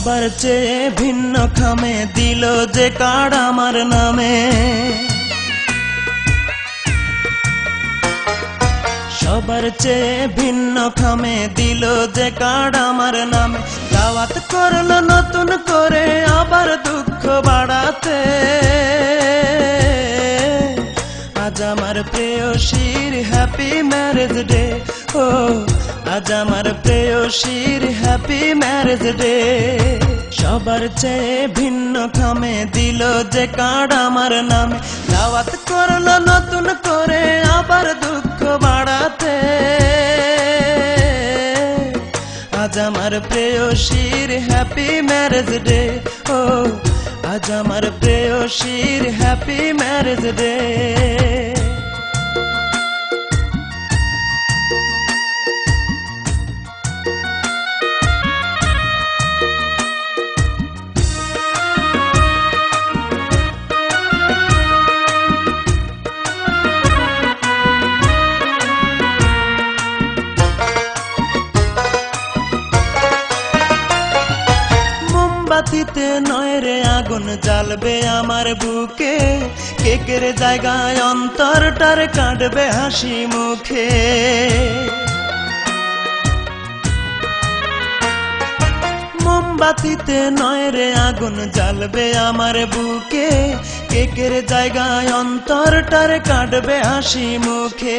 সবার চেয়ে ভিন্ন খামে দিল যে কার্ড আমার নামে, সবার চেয়ে ভিন্ন খামে দিল যে কার্ড আমার নামে। দাওয়াত করলো নতুন করে আবার দুঃখ বাড়াতে, আজ আমার প্রেয়সীর হ্যাপি ম্যারেজ ডে। ও আজ আমার প্রেয়সীর হ্যাপি ম্যারেজ ডে। সবার চেয়ে ভিন্ন খামে দিল যে কার্ড আমার নামে, দাওয়াত করলো নতুন করে আবার দুঃখ বাড়াতে, আজ আমার প্রেয়সীর হ্যাপি ম্যারেজ ডে। ও আজ আমার প্রেয়সীর হ্যাপি ম্যারেজ ডে। মোমবাতিতে নয় রে আগুন জ্বালবে আমার বুকে, কেকের জায়গায় অন্তরটার কাটবে হাসি মুখে। মোমবাতিতে নয় রে আগুন জ্বালবে আমার বুকে, কেকের জায়গায় অন্তরটার কাটবে হাসি মুখে।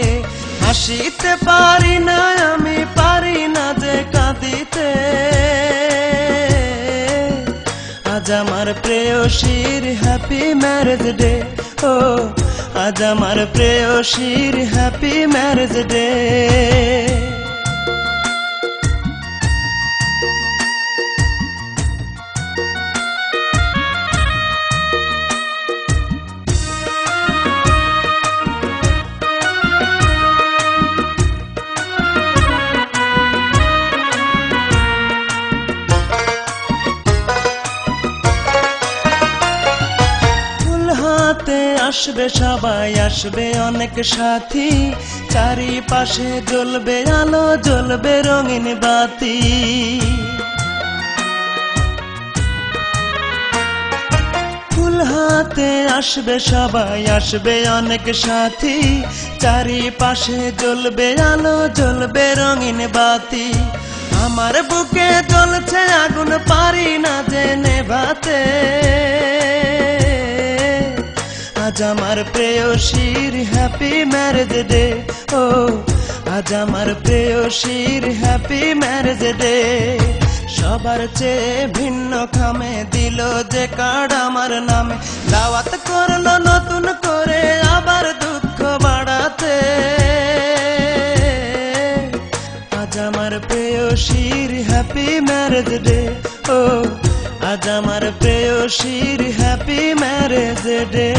হাসিতে পারি না আমি, পারি না যে কাঁদিতে, আজ আমার প্রেয়সীর হ্যাপি ম্যারেজ ডে। ও আজ আমার প্রেয়সীর হ্যাপি ম্যারেজ ডে। আসবে সবাই, আসবে অনেক সাথী, চারিপাশে জ্বলবে আলো, জ্বলবে রঙিন বাতি। ফুল হাতে আসবে সবাই, আসবে অনেক সাথী, চারিপাশে জ্বলবে আলো, জ্বলবে রঙিন বাতি। আমার বুকে জ্বলছে আগুন, পারি না যে নেভাতে, আজ আমার প্রেয়সীর হ্যাপি ম্যারেজ ডে। ও আজ আমার প্রেয়সীর হ্যাপি ম্যারেজ ডে। সবার চেয়ে ভিন্ন খামে দিল যে কার্ড আমার নামে, দাওয়াত করলো নতুন করে আবার দুঃখ বাড়াতে, আজ আমার প্রেয়সীর হ্যাপি ম্যারেজ ডে। ও আজ আমার প্রেয়সীর হ্যাপি ম্যারেজ ডে।